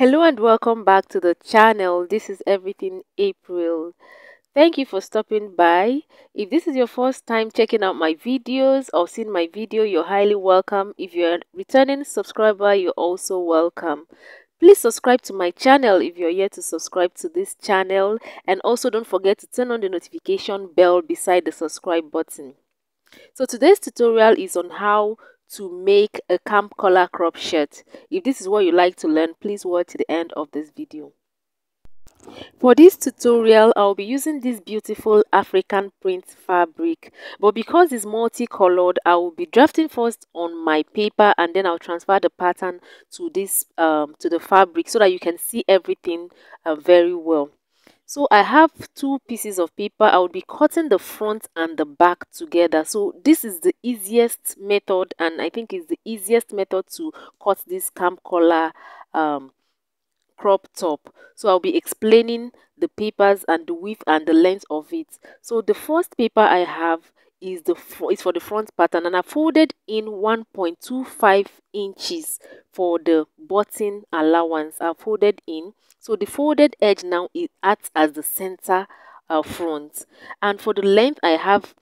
Hello and welcome back to the channel. This is Everything April. Thank you for stopping by. If this is your first time checking out my videos or seeing my video, you're highly welcome. If you're a returning subscriber, you're also welcome. Please subscribe to my channel if you're yet to subscribe to this channel, and also don't forget to turn on the notification bell beside the subscribe button. So today's tutorial is on how to make a camp collar crop shirt. If this is what you like to learn, please watch to the end of this video. For this tutorial, I'll be using this beautiful African print fabric, but because it's multicolored, I will be drafting first on my paper and then I'll transfer the pattern to this to the fabric so that you can see everything very well. So I have two pieces of paper. I will be cutting the front and the back together. So this is the easiest method, and I think it's the easiest method to cut this camp collar crop top. So I'll be explaining the papers and the width and the length of it. So the first paper I have is is for the front pattern, and I folded in 1.25 inches for the button allowance. I folded in, so the folded edge now it acts as the center front, and for the length I have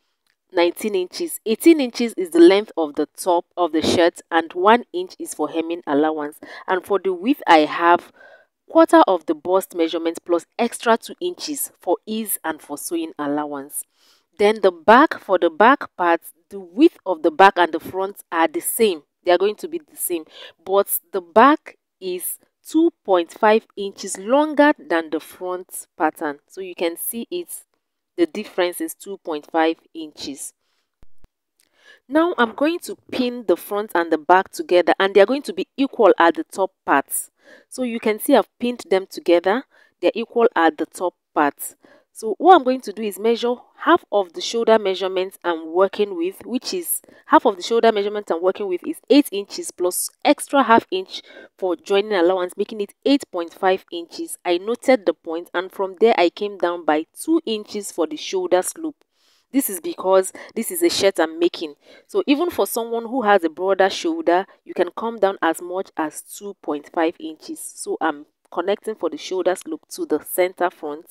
19 inches. 18 inches is the length of the top of the shirt and 1 inch is for hemming allowance, and for the width I have quarter of the bust measurement plus extra 2 inches for ease and for sewing allowance. Then the back, for the back part, the width of the back and the front are the same. They are going to be the same, but the back is 2.5 inches longer than the front pattern. So you can see the difference is 2.5 inches. Now I'm going to pin the front and the back together, and they are going to be equal at the top parts. So you can see I've pinned them together. They're equal at the top parts. So what I'm going to do is measure half of the shoulder measurement I'm working with, which is half of the shoulder measurement I'm working with is 8 inches plus extra half inch for joining allowance, making it 8.5 inches. I noted the point, and from there I came down by 2 inches for the shoulder slope. This is because this is a shirt I'm making. So even for someone who has a broader shoulder, you can come down as much as 2.5 inches. So I'm connecting for the shoulder slope to the center front.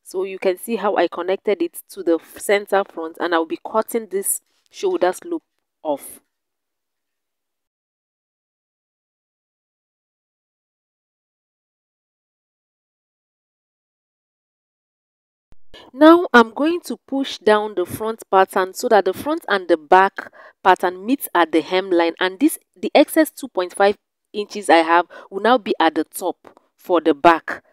So you can see how I connected it to the center front, and I'll be cutting this shoulder slope off. Now I'm going to push down the front pattern so that the front and the back pattern meets at the hemline, and the excess 2.5 inches I have will now be at the top for the back.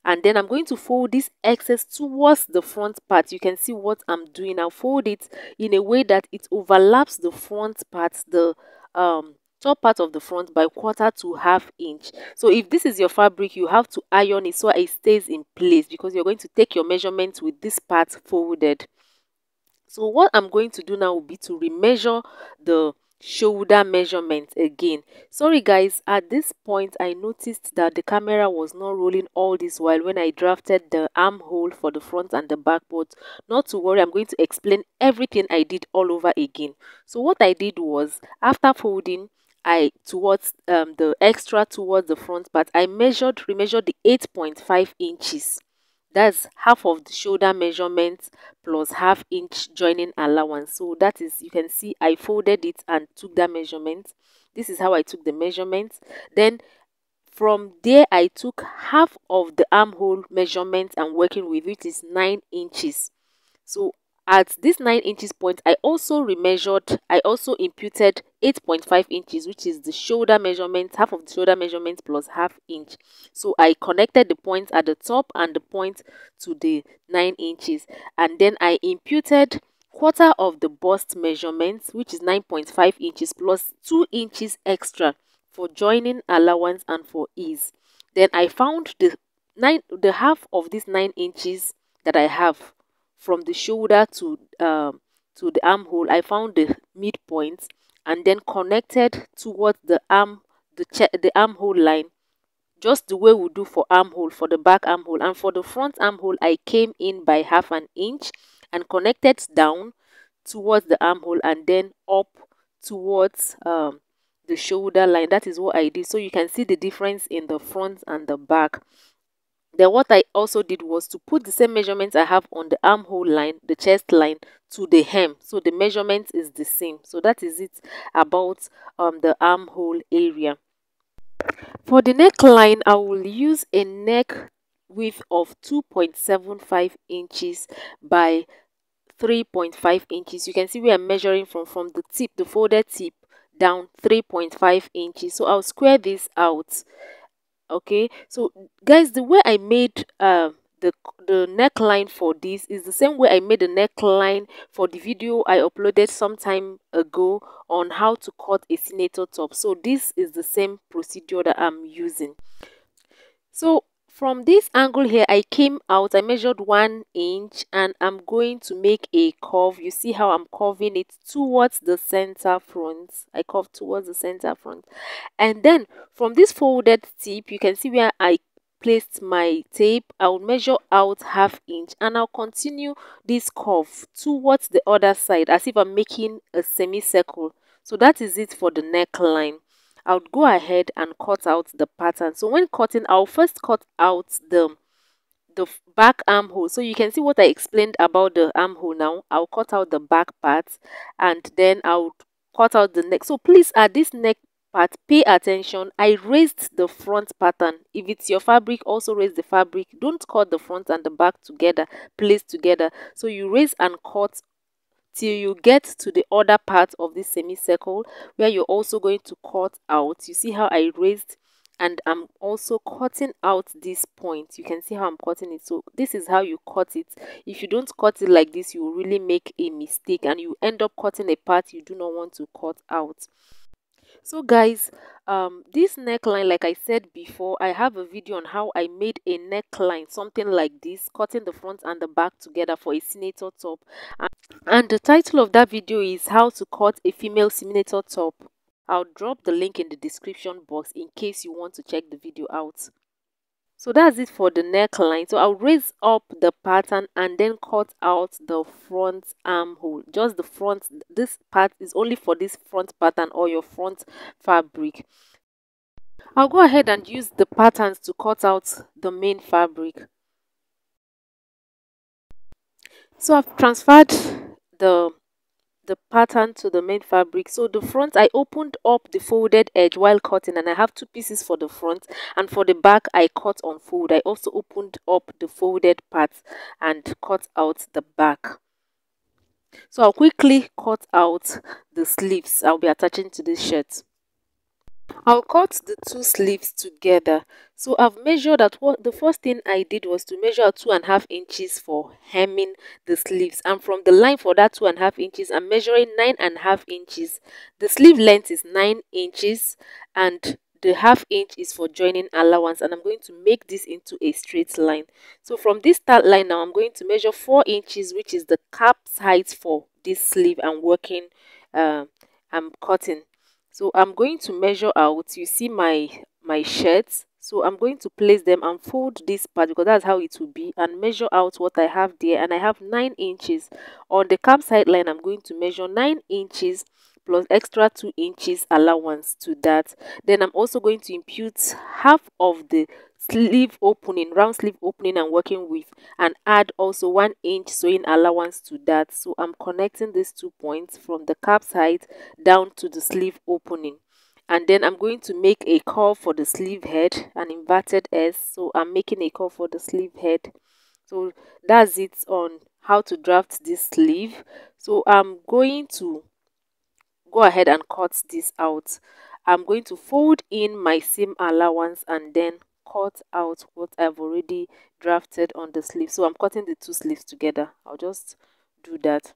And then I'm going to fold this excess towards the front part. You can see what I'm doing. I'll fold it in a way that it overlaps the front part, the top part of the front by quarter to half inch. So if this is your fabric, you have to iron it so it stays in place, because you're going to take your measurements with this part folded. So what I'm going to do now will be to remeasure the shoulder measurement again. Sorry guys, at this point I noticed that the camera was not rolling all this while when I drafted the armhole for the front and the back, but not to worry, I'm going to explain everything I did all over again. So what I did was, after folding towards the extra towards the front part, I remeasured the 8.5 inches. That's half of the shoulder measurement plus half inch joining allowance. So that is, you can see I folded it and took that measurement. This is how I took the measurement. Then from there I took half of the armhole measurement I'm working with, which is 9 inches. So at this 9 inches point, I also imputed 8.5 inches, which is the shoulder measurement, half of the shoulder measurement plus half inch. So I connected the point at the top and the point to the 9 inches. And then I imputed quarter of the bust measurement, which is 9.5 inches plus 2 inches extra for joining allowance and for ease. Then I found the half of this 9 inches that I have from the shoulder to the armhole. I found the midpoint and then connected towards the armhole line, just the way we do for armhole, for the back armhole. And for the front armhole, I came in by half an inch and connected down towards the armhole and then up towards the shoulder line. That is what I did. So you can see the difference in the front and the back. Then what I also did was to put the same measurements I have on the armhole line, the chest line, to the hem. So the measurement is the same. So that is it about the armhole area. For the neckline, I will use a neck width of 2.75 inches by 3.5 inches. You can see we are measuring from the tip, the folded tip, down 3.5 inches. So I'll square this out. Okay, so guys, the way I made the neckline for this is the same way I made the neckline for the video I uploaded some time ago on how to cut a senator top. So this is the same procedure that I'm using. So from this angle here, I came out, I measured 1 inch, and I'm going to make a curve. You see how I'm curving it towards the center front. I curve towards the center front. And then from this folded tip, you can see where I placed my tape. I'll measure out 1/2 inch, and I'll continue this curve towards the other side as if I'm making a semicircle. So that is it for the neckline. I would go ahead and cut out the pattern. So when cutting, I'll first cut out the back armhole. So you can see what I explained about the armhole now. I'll cut out the back part, and then I'll cut out the neck. So please, at this neck part, pay attention. I raised the front pattern. If it's your fabric, also raise the fabric. Don't cut the front and the back together, placed together. So you raise and cut till you get to the other part of this semicircle where you're also going to cut out. You see how I raised, and I'm also cutting out this point. You can see how I'm cutting it. So this is how you cut it. If you don't cut it like this, you will really make a mistake and you end up cutting a part you do not want to cut out. So guys, this neckline, like I said before, I have a video on how I made a neckline, something like this, cutting the front and the back together for a senator top. And the title of that video is how to cut a female senator top. I'll drop the link in the description box in case you want to check the video out. So that's it for the neckline. So I'll raise up the pattern and then cut out the front armhole. Just the front. This part is only for this front pattern or your front fabric. I'll go ahead and use the patterns to cut out the main fabric. So I've transferred the pattern to the main fabric. So the front, I opened up the folded edge while cutting, and I have 2 pieces for the front, and for the back I cut on fold. I also opened up the folded part and cut out the back. So I'll quickly cut out the sleeves I'll be attaching to this shirt. I'll cut the 2 sleeves together. So I've measured at what the first thing I did was to measure out 2.5 inches for hemming the sleeves, and from the line for that 2.5 inches I'm measuring 9.5 inches. The sleeve length is 9 inches and the 1/2 inch is for joining allowance, and I'm going to make this into a straight line. So from this start line now, I'm going to measure 4 inches, which is the cap's height for this sleeve I'm working, I'm cutting. So I'm going to measure out, you see my shirts, so I'm going to place them and fold this part because that's how it will be, and measure out what I have there, and I have 9 inches. On the cap side line, I'm going to measure 9 inches plus extra 2 inches allowance to that. Then I'm also going to impute half of the sleeve opening, round sleeve opening I'm working with, and add also 1 inch sewing allowance to that. So I'm connecting these 2 points from the cap side down to the sleeve opening, and then I'm going to make a curve for the sleeve head, an inverted S. So I'm making a curve for the sleeve head. So that's it on how to draft this sleeve. So I'm going to go ahead and cut this out. I'm going to fold in my seam allowance and then cut out what I've already drafted on the sleeve. So I'm cutting the 2 sleeves together. I'll just do that.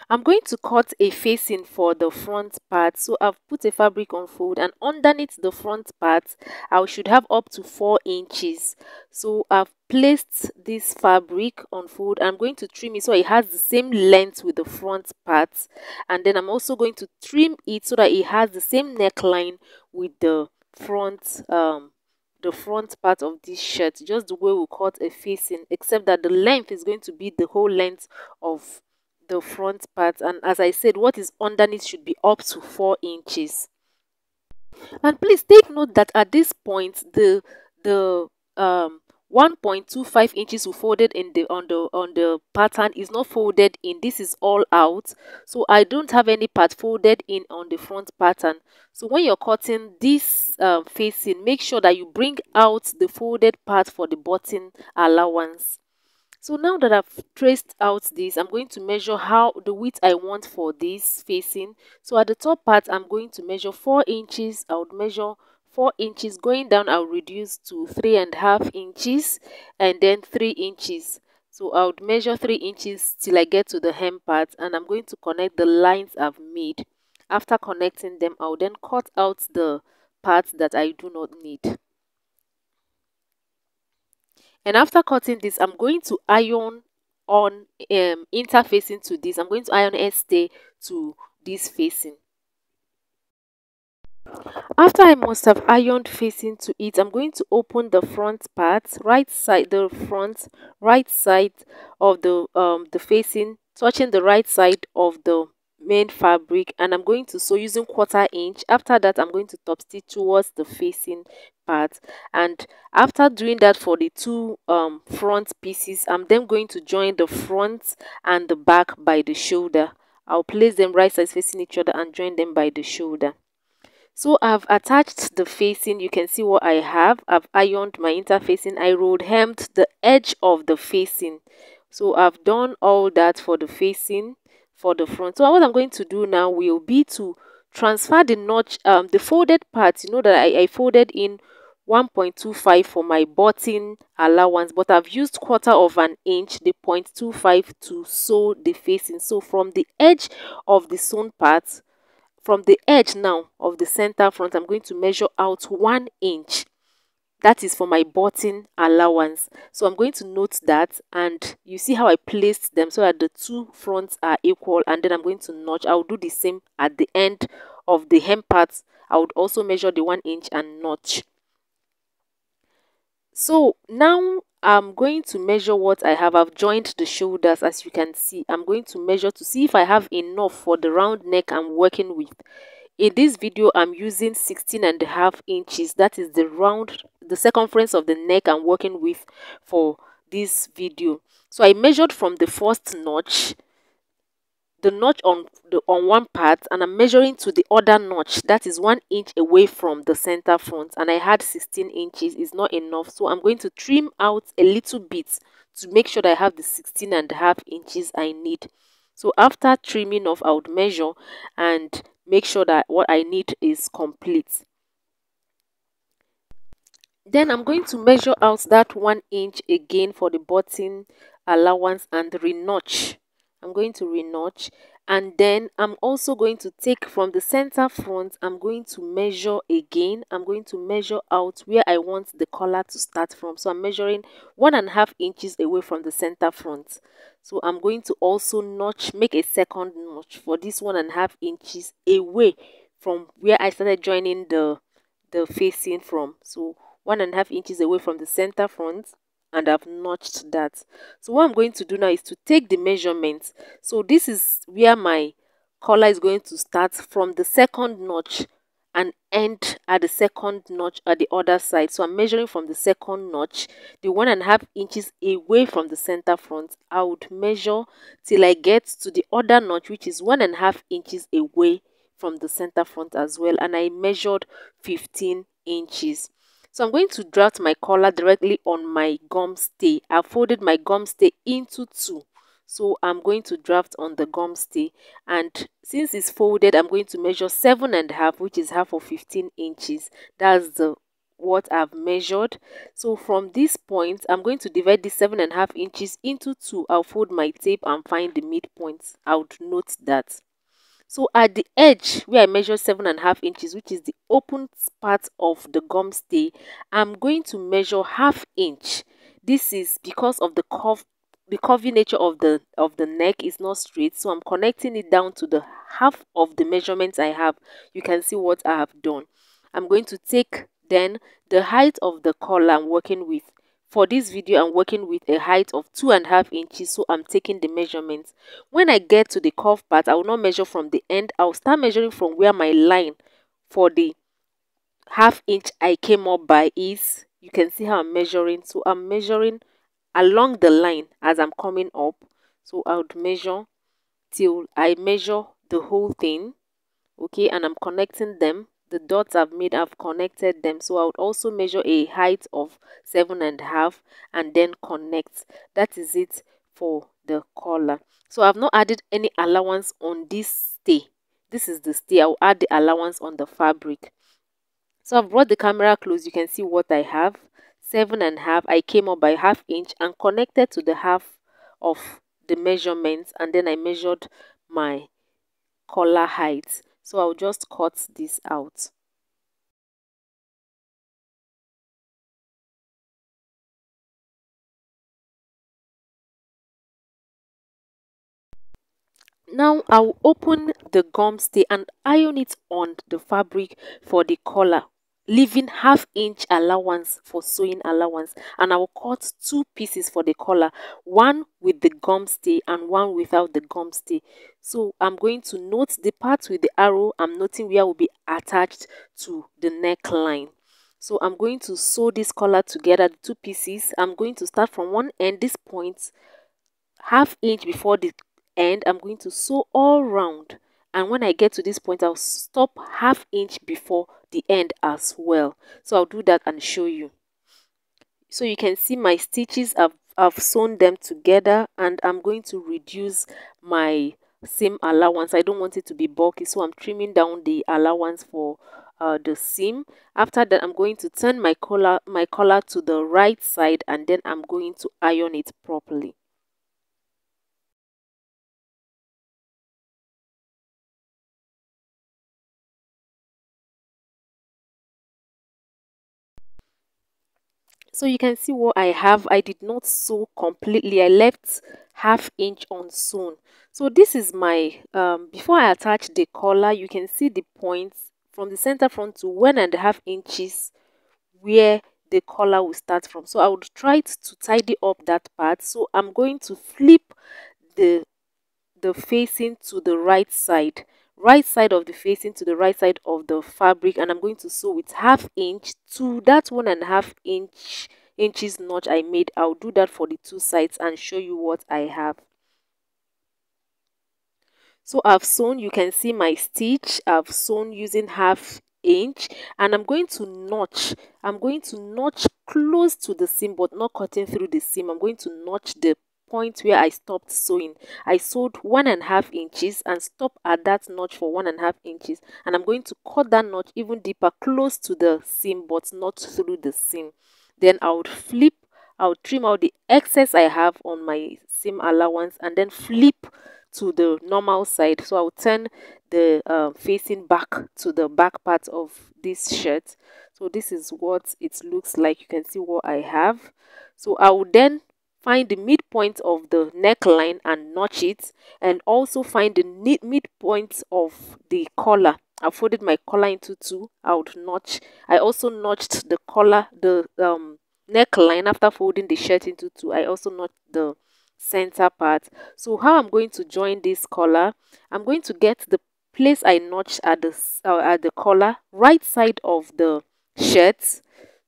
I'm going to cut a facing for the front part. So I've put a fabric on fold, and underneath the front part I should have up to 4 inches. So I've placed this fabric on fold. I'm going to trim it so it has the same length with the front part, and then I'm also going to trim it so that it has the same neckline with the front part of this shirt, just the way we cut a facing, except that the length is going to be the whole length of the front part, and as I said, what is underneath should be up to 4 inches. And please take note that at this point, the 1.25 inches we folded in the on the pattern is not folded in. This is all out, so I don't have any part folded in on the front pattern. So when you're cutting this facing, make sure that you bring out the folded part for the button allowance. So now that I've traced out this, I'm going to measure how the width I want for this facing. So at the top part, I'm going to measure 4 inches. I would measure 4 inches. Going down, I'll reduce to 3.5 inches and then 3 inches. So I would measure 3 inches till I get to the hem part, and I'm going to connect the lines I've made. After connecting them, I'll then cut out the parts that I do not need. And after cutting this, I'm going to iron on interfacing to this. I'm going to iron stay to this facing. After I must have ironed facing to it, I'm going to open the front part, right side, the front right side of the facing, touching the right side of the main fabric, and I'm going to sew using 1/4 inch. After that, I'm going to top stitch towards the facing part, and after doing that for the two front pieces, I'm then going to join the front and the back by the shoulder. I'll place them right sides facing each other and join them by the shoulder. So I've attached the facing. You can see what I have. I've ironed my interfacing. I rolled hemmed the edge of the facing. So I've done all that for the facing for the front. So what I'm going to do now will be to transfer the notch, the folded part. You know that I folded in 1.25 for my button allowance, but I've used 1/4 inch, the 0.25, to sew the facing. So from the edge of the sewn part, from the edge now of the center front, I'm going to measure out 1 inch. That is for my button allowance. So I'm going to note that, and you see how I placed them so that the two fronts are equal, and then I'm going to notch. I'll do the same at the end of the hem parts. I would also measure the 1 inch and notch. So now I'm going to measure what I have. I've joined the shoulders, as you can see. I'm going to measure to see if I have enough for the round neck I'm working with. In this video, I'm using 16.5 inches. That is the circumference of the neck I'm working with for this video. So I measured from the first notch, the notch on one part, and I'm measuring to the other notch, that is 1 inch away from the center front, and I had 16 inches. Is not enough, so I'm going to trim out a little bit to make sure that I have the 16.5 inches I need. So after trimming off, I would measure and make sure that what I need is complete. Then I'm going to measure out that 1 inch again for the button allowance and re-notch. I'm going to re-notch, and then I'm also going to take from the center front. I'm going to measure again. I'm going to measure out where I want the collar to start from. So I'm measuring 1.5 inches away from the center front. So I'm going to also notch, make a second notch for this 1.5 inches away from where I started joining the facing from. So 1.5 inches away from the center front, and I've notched that. So what I'm going to do now is to take the measurements. So this is where my collar is going to start from the second notch and end at the second notch at the other side. So I'm measuring from the second notch, the 1.5 inches away from the center front. I would measure till I get to the other notch, which is 1.5 inches away from the center front as well, and I measured 15 inches. So I'm going to draft my collar directly on my gum stay. I folded my gum stay into two. So I'm going to draft on the gum stay, and since it's folded, I'm going to measure 7.5, which is half of 15 inches. That's what I've measured. So from this point, I'm going to divide this 7.5 inches into two. I'll fold my tape and find the midpoint. I would note that. So at the edge where I measured 7.5 inches, which is the open part of the gum stay, I'm going to measure 1/2 inch. This is because of the curvy nature of the neck is not straight, so I'm connecting it down to the half of the measurements I have. You can see what I have done. I'm going to take then the height of the collar I'm working with for this video, I'm working with a height of 2.5 inches, so I'm taking the measurements. When I get to the cuff part, I will not measure from the end. I'll start measuring from where my line for the 1/2 inch I came up by is. You can see how I'm measuring. So I'm measuring along the line as I'm coming up. So I would measure till I measure the whole thing. Okay, and I'm connecting them. The dots I've made, I've connected them. So I would also measure a height of 7.5 and then connect. That is it for the collar. So I've not added any allowance on this stay. This is the stay. I'll add the allowance on the fabric. So I've brought the camera close. You can see what I have. 7.5. I came up by 1/2 inch and connected to the half of the measurements, and then I measured my collar height. So I'll just cut this out. Now I'll open the gum stay and iron it on the fabric for the collar, leaving 1/2 inch allowance for sewing allowance, and I will cut 2 pieces for the collar, one with the gum stay and one without the gum stay. So I'm going to note the part with the arrow. I'm noting where will be attached to the neckline. So I'm going to sew this collar together, the 2 pieces. I'm going to start from one end, this point, 1/2 inch before the end. I'm going to sew all round, and when I get to this point, I'll stop 1/2 inch before the end as well. So I'll do that and show you. So you can see my stitches, I've sewn them together, and I'm going to reduce my seam allowance. I don't want it to be bulky, so I'm trimming down the allowance for the seam. After that, I'm going to turn my collar to the right side, and then I'm going to iron it properly. So you can see what I have. I did not sew completely. I left 1/2 inch unsewn. So this is my, before I attach the collar, you can see the points from the center front to 1.5 inches where the collar will start from. So I would try to tidy up that part. So I'm going to flip the facing to the right side of the facing to the right side of the fabric, and I'm going to sew with 1/2 inch to that 1.5 inches notch I made. I'll do that for the 2 sides and show you what I have. So I've sewn, you can see my stitch. I've sewn using 1/2 inch, and I'm going to notch. I'm going to notch close to the seam, but not cutting through the seam. I'm going to notch the point where I stopped sewing. I sewed 1.5 inches and stop at that notch for 1.5 inches, and I'm going to cut that notch even deeper close to the seam, but not through the seam. Then I would flip, I would trim out the excess I have on my seam allowance, and then flip to the normal side. So I'll turn the facing back to the back part of this shirt. So this is what it looks like. You can see what I have. So I will then find the midpoint of the neckline and notch it, and also find the midpoint of the collar. I folded my collar into 2. I would notch. I also notched the collar, the neckline after folding the shirt into 2. I also notched the center part. So how I'm going to join this collar, I'm going to get the place I notched at the collar, right side of the shirt,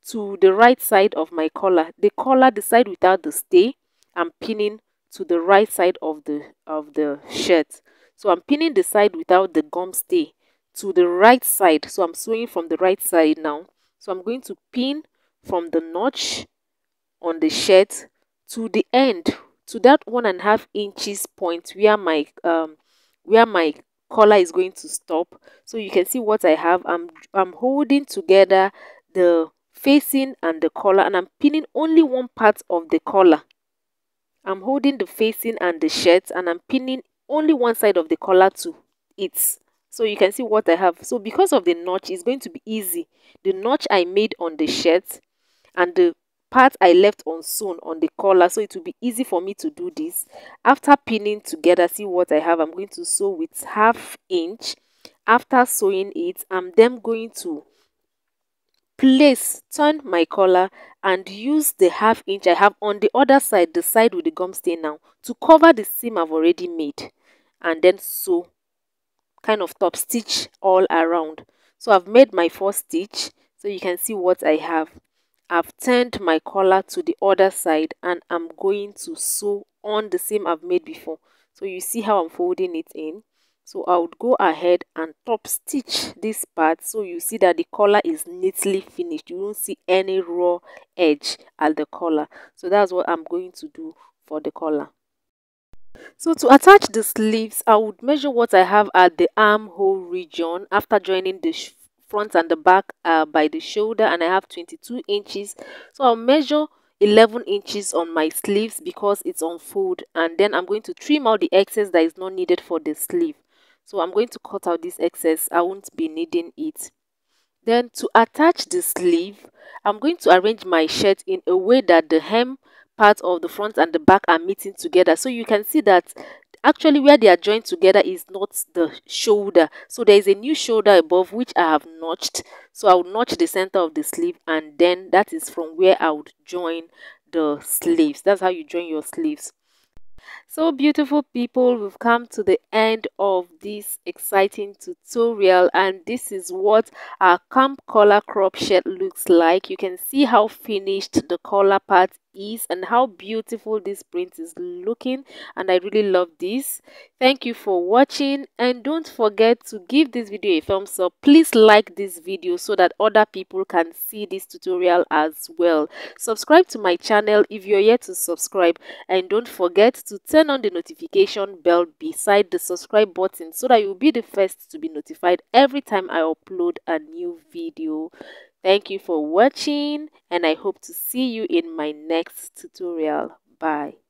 to the right side of my collar. The collar, the side without the stay, I'm pinning to the right side of the shirt. So I'm pinning the side without the gum stay to the right side. So I'm sewing from the right side now. So I'm going to pin from the notch on the shirt to the end, to that 1.5 inches point where my collar is going to stop. So you can see what I have. I'm holding together the facing and the collar, and I'm pinning only one part of the collar. I'm holding the facing and the shirt, and I'm pinning only one side of the collar to it. So you can see what I have. So because of the notch, it's going to be easy. The notch I made on the shirt and the part I left unsewn on the collar, so it will be easy for me to do this. After pinning together, see what I have. I'm going to sew with 1/2 inch. After sewing it, I'm then going to turn my collar and use the 1/2 inch I have on the other side, the side with the gum stain now, to cover the seam I've already made, and then sew, kind of top stitch all around. So I've made my first stitch, so you can see what I have. I've turned my collar to the other side and I'm going to sew on the seam I've made before. So you see how I'm folding it in. So I would go ahead and top stitch this part, so you see that the collar is neatly finished. You won't see any raw edge at the collar. So that's what I'm going to do for the collar. So to attach the sleeves, I would measure what I have at the armhole region after joining the front and the back by the shoulder, and I have 22 inches. So I'll measure 11 inches on my sleeves because it's on fold, and then I'm going to trim out the excess that is not needed for the sleeve. So I'm going to cut out this excess. I won't be needing it. Then to attach the sleeve, I'm going to arrange my shirt in a way that the hem part of the front and the back are meeting together. So you can see that actually where they are joined together is not the shoulder. So there is a new shoulder above which I have notched. So I will notch the center of the sleeve, and then that is from where I would join the sleeves. That's how you join your sleeves. So beautiful people, we've come to the end of this exciting tutorial, and this is what our camp collar crop shirt looks like. You can see how finished the collar part is and how beautiful this print is looking, and I really love this. Thank you for watching, and don't forget to give this video a thumbs up. Please like this video so that other people can see this tutorial as well. Subscribe to my channel if you're yet to subscribe, and don't forget to turn on the notification bell beside the subscribe button so that you'll be the first to be notified every time I upload a new video. Thank you for watching, and I hope to see you in my next tutorial. Bye.